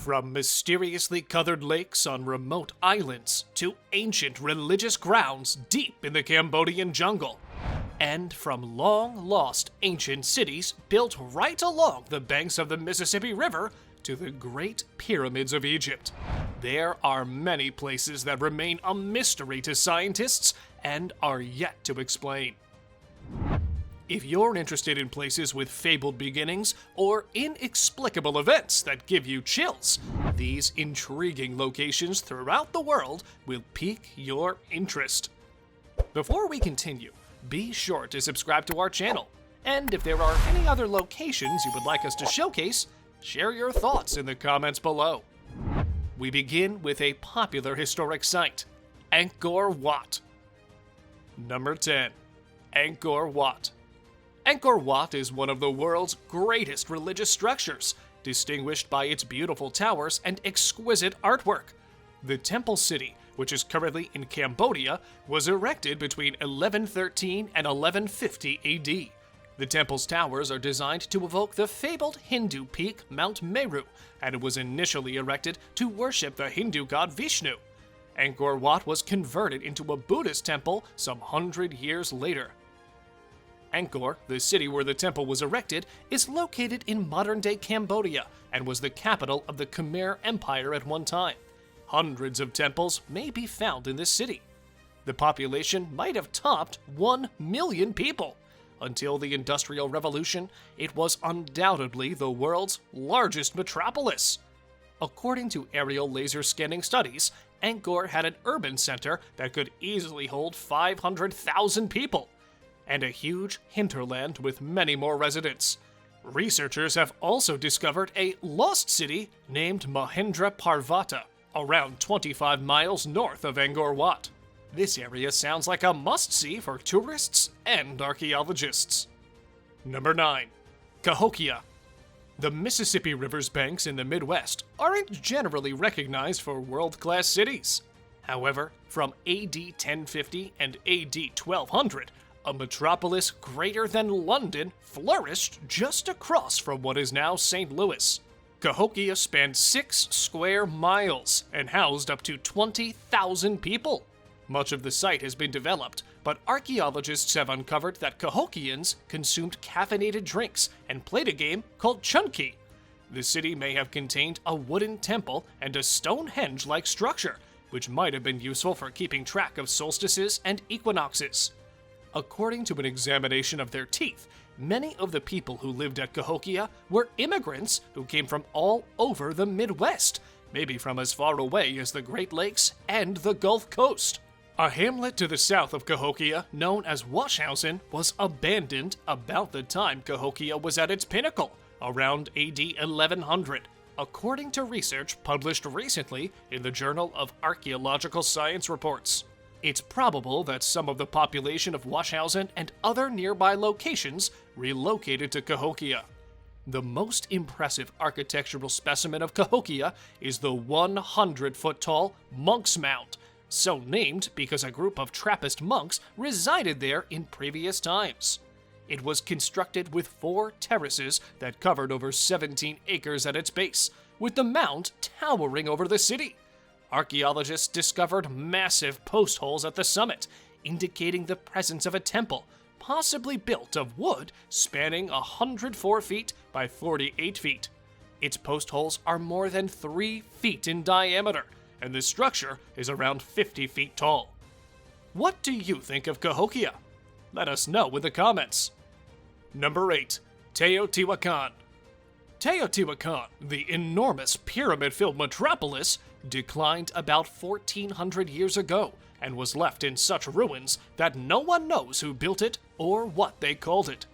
From mysteriously colored lakes on remote islands to ancient religious grounds deep in the Cambodian jungle, and from long-lost ancient cities built right along the banks of the Mississippi River to the Great Pyramids of Egypt, there are many places that remain a mystery to scientists and are yet to explain. If you're interested in places with fabled beginnings or inexplicable events that give you chills, these intriguing locations throughout the world will pique your interest. Before we continue, be sure to subscribe to our channel, and if there are any other locations you would like us to showcase, share your thoughts in the comments below. We begin with a popular historic site, Angkor Wat. Number 10. Angkor Wat. Angkor Wat is one of the world's greatest religious structures, distinguished by its beautiful towers and exquisite artwork. The temple city, which is currently in Cambodia, was erected between 1113 and 1150 AD. The temple's towers are designed to evoke the fabled Hindu peak Mount Meru, and it was initially erected to worship the Hindu god Vishnu. Angkor Wat was converted into a Buddhist temple some 100 years later. Angkor, the city where the temple was erected, is located in modern-day Cambodia and was the capital of the Khmer Empire at one time. Hundreds of temples may be found in this city. The population might have topped 1 million people. Until the Industrial Revolution, it was undoubtedly the world's largest metropolis. According to aerial laser scanning studies, Angkor had an urban center that could easily hold 500,000 people, and a huge hinterland with many more residents. Researchers have also discovered a lost city named Mahendra Parvata, around 25 miles north of Angkor Wat. This area sounds like a must-see for tourists and archaeologists. Number 9. CAHOKIA. The Mississippi River's banks in the Midwest aren't generally recognized for world-class cities. However, from AD 1050 and AD 1200, a metropolis greater than London flourished just across from what is now St. Louis. Cahokia spanned 6 square miles and housed up to 20,000 people. Much of the site has been developed, but archaeologists have uncovered that Cahokians consumed caffeinated drinks and played a game called Chunky. The city may have contained a wooden temple and a Stonehenge-like structure, which might have been useful for keeping track of solstices and equinoxes. According to an examination of their teeth, many of the people who lived at Cahokia were immigrants who came from all over the Midwest, maybe from as far away as the Great Lakes and the Gulf Coast. A hamlet to the south of Cahokia, known as Washhausen, was abandoned about the time Cahokia was at its pinnacle, around AD 1100, according to research published recently in the Journal of Archaeological Science Reports. It's probable that some of the population of Washhausen and other nearby locations relocated to Cahokia. The most impressive architectural specimen of Cahokia is the 100-foot-tall Monk's Mound, so named because a group of Trappist monks resided there in previous times. It was constructed with 4 terraces that covered over 17 acres at its base, with the mound towering over the city. Archaeologists discovered massive post holes at the summit, indicating the presence of a temple, possibly built of wood spanning 104 feet by 48 feet. Its post holes are more than 3 feet in diameter, and the structure is around 50 feet tall. What do you think of Cahokia? Let us know in the comments. Number 8. Teotihuacan. Teotihuacan, the enormous pyramid-filled metropolis, declined about 1,400 years ago and was left in such ruins that no one knows who built it or what they called it.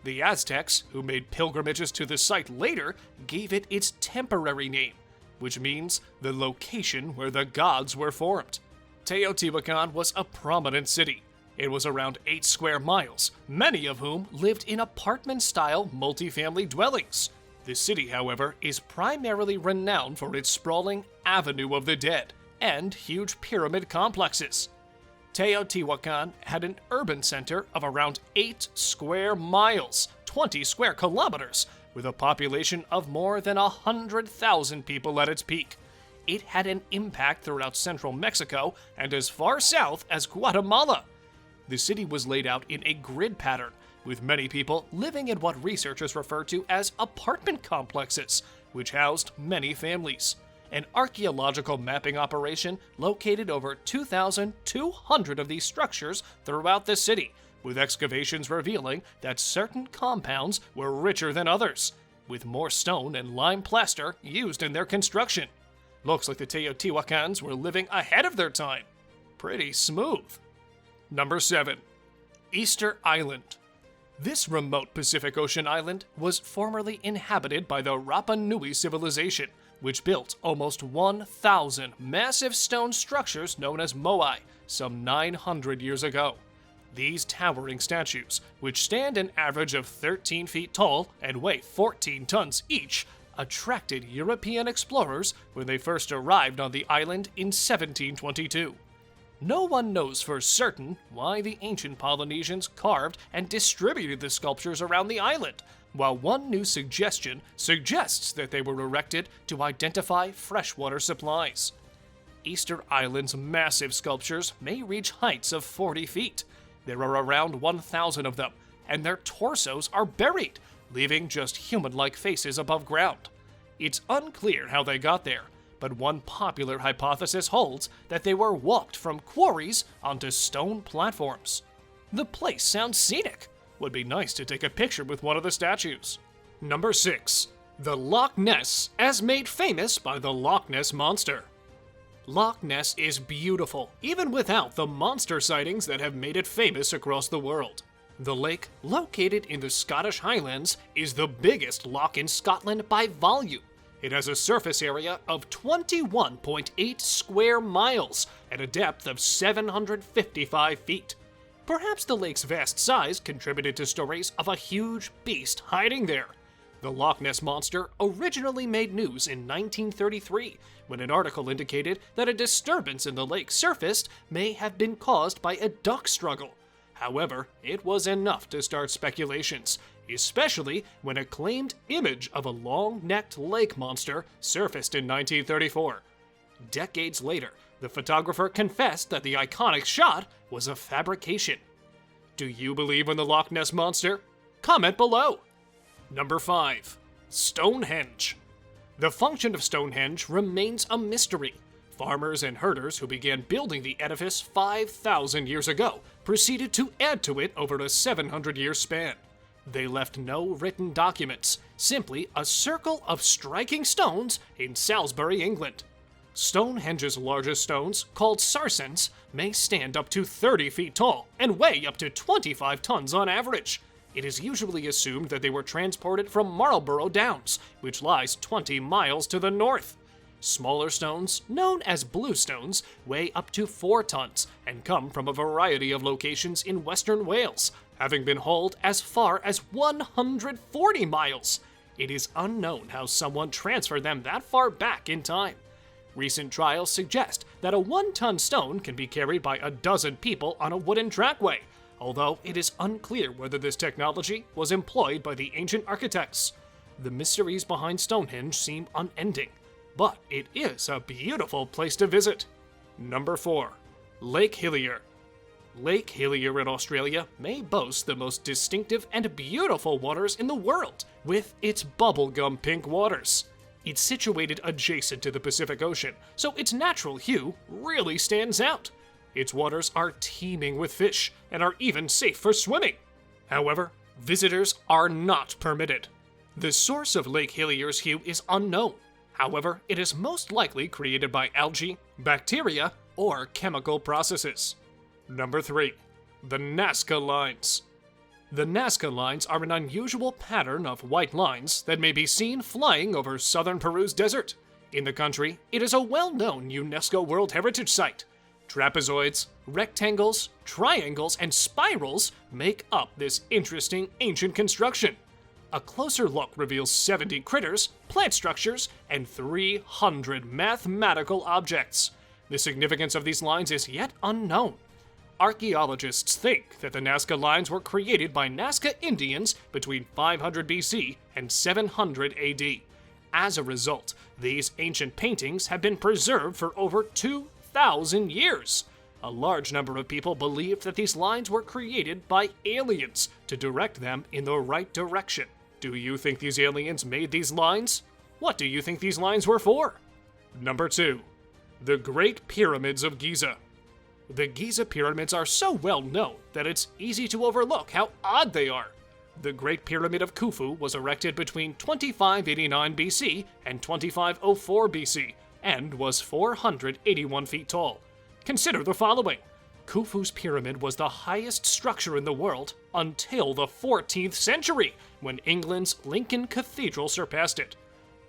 The Aztecs, who made pilgrimages to the site later, gave it its temporary name, which means the location where the gods were formed. Teotihuacan was a prominent city. It was around 8 square miles, many of whom lived in apartment-style multifamily dwellings. The city, however, is primarily renowned for its sprawling Avenue of the Dead and huge pyramid complexes. Teotihuacan had an urban center of around 8 square miles, 20 square kilometers, with a population of more than 100,000 people at its peak. It had an impact throughout central Mexico and as far south as Guatemala. The city was laid out in a grid pattern, with many people living in what researchers refer to as apartment complexes, which housed many families. An archaeological mapping operation located over 2,200 of these structures throughout the city, with excavations revealing that certain compounds were richer than others, with more stone and lime plaster used in their construction. Looks like the Teotihuacans were living ahead of their time. Pretty smooth. Number 7. Easter Island. This remote Pacific Ocean island was formerly inhabited by the Rapa Nui civilization, which built almost 1,000 massive stone structures known as moai some 900 years ago. These towering statues, which stand an average of 13 feet tall and weigh 14 tons each, attracted European explorers when they first arrived on the island in 1722. No one knows for certain why the ancient Polynesians carved and distributed the sculptures around the island, while one new suggestion suggests that they were erected to identify freshwater supplies. Easter Island's massive sculptures may reach heights of 40 feet. There are around 1,000 of them, and their torsos are buried, leaving just human-like faces above ground. It's unclear how they got there, but one popular hypothesis holds that they were walked from quarries onto stone platforms. The place sounds scenic. Would be nice to take a picture with one of the statues. Number 6. The Loch Ness, as made famous by the Loch Ness Monster. Loch Ness is beautiful, even without the monster sightings that have made it famous across the world. The lake, located in the Scottish Highlands, is the biggest loch in Scotland by volume. It has a surface area of 21.8 square miles at a depth of 755 feet. Perhaps the lake's vast size contributed to stories of a huge beast hiding there. The Loch Ness Monster originally made news in 1933 when an article indicated that a disturbance in the lake surfaced may have been caused by a duck struggle. However, it was enough to start speculations, especially when a claimed image of a long-necked lake monster surfaced in 1934. Decades later, the photographer confessed that the iconic shot was a fabrication. Do you believe in the Loch Ness Monster? Comment below. Number 5. Stonehenge. The function of Stonehenge remains a mystery. Farmers and herders who began building the edifice 5,000 years ago proceeded to add to it over a 700-year span. They left no written documents, simply a circle of striking stones in Salisbury, England. Stonehenge's largest stones, called sarsens, may stand up to 30 feet tall and weigh up to 25 tons on average. It is usually assumed that they were transported from Marlborough Downs, which lies 20 miles to the north. Smaller stones, known as blue stones, weigh up to 4 tons and come from a variety of locations in western Wales, having been hauled as far as 140 miles. It is unknown how someone transferred them that far back in time. Recent trials suggest that a 1-ton stone can be carried by a dozen people on a wooden trackway, although it is unclear whether this technology was employed by the ancient architects. The mysteries behind Stonehenge seem unending, but it is a beautiful place to visit. Number 4. Lake Hillier. Lake Hillier in Australia may boast the most distinctive and beautiful waters in the world, with its bubblegum pink waters. It's situated adjacent to the Pacific Ocean, so its natural hue really stands out. Its waters are teeming with fish and are even safe for swimming. However, visitors are not permitted. The source of Lake Hillier's hue is unknown. However, it is most likely created by algae, bacteria, or chemical processes. Number 3. The NAZCA lines. The NAZCA lines are an unusual pattern of white lines that may be seen flying over southern Peru's desert. In the country, it is a well-known UNESCO World Heritage Site. Trapezoids, rectangles, triangles, and spirals make up this interesting ancient construction. A closer look reveals 70 critters, plant structures, and 300 mathematical objects. The significance of these lines is yet unknown. Archaeologists think that the Nazca lines were created by Nazca Indians between 500 BC and 700 AD. As a result, these ancient paintings have been preserved for over 2,000 years. A large number of people believe that these lines were created by aliens to direct them in the right direction. Do you think these aliens made these lines? What do you think these lines were for? Number 2. The Great Pyramids of Giza. The Giza pyramids are so well known that it's easy to overlook how odd they are. The Great Pyramid of Khufu was erected between 2589 BC and 2504 BC and was 481 feet tall. Consider the following. Khufu's pyramid was the highest structure in the world until the 14th century, when England's Lincoln Cathedral surpassed it.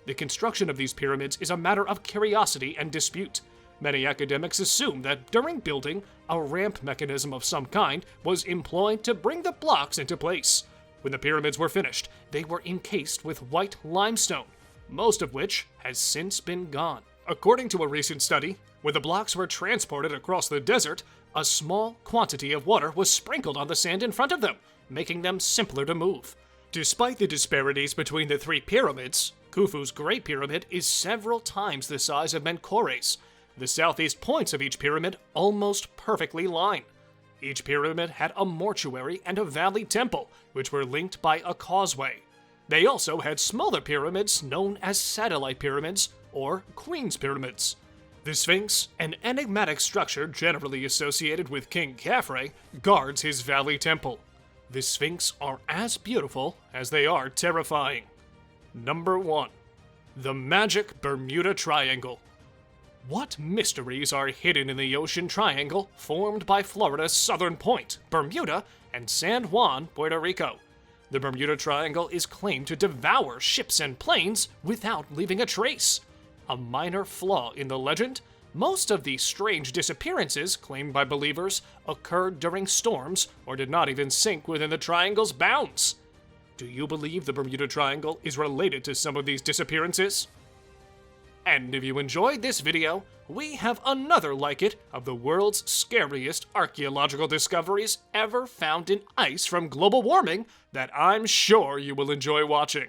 The construction of these pyramids is a matter of curiosity and dispute. Many academics assume that during building, a ramp mechanism of some kind was employed to bring the blocks into place. When the pyramids were finished, they were encased with white limestone, most of which has since been gone. According to a recent study, when the blocks were transported across the desert, a small quantity of water was sprinkled on the sand in front of them, making them simpler to move. Despite the disparities between the three pyramids, Khufu's Great Pyramid is several times the size of Menkaures. The southeast points of each pyramid almost perfectly line. Each pyramid had a mortuary and a valley temple, which were linked by a causeway. They also had smaller pyramids known as satellite pyramids or Queen's Pyramids. The Sphinx, an enigmatic structure generally associated with King Khafre, guards his valley temple. The Sphinx are as beautiful as they are terrifying. Number 1. The Magic Bermuda Triangle. What mysteries are hidden in the ocean triangle formed by Florida's southern point, Bermuda, and San Juan, Puerto Rico? The Bermuda Triangle is claimed to devour ships and planes without leaving a trace. A minor flaw in the legend, most of the strange disappearances claimed by believers occurred during storms or did not even sink within the triangle's bounds. Do you believe the Bermuda Triangle is related to some of these disappearances? And if you enjoyed this video, we have another like it of the world's scariest archaeological discoveries ever found in ice from global warming that I'm sure you will enjoy watching.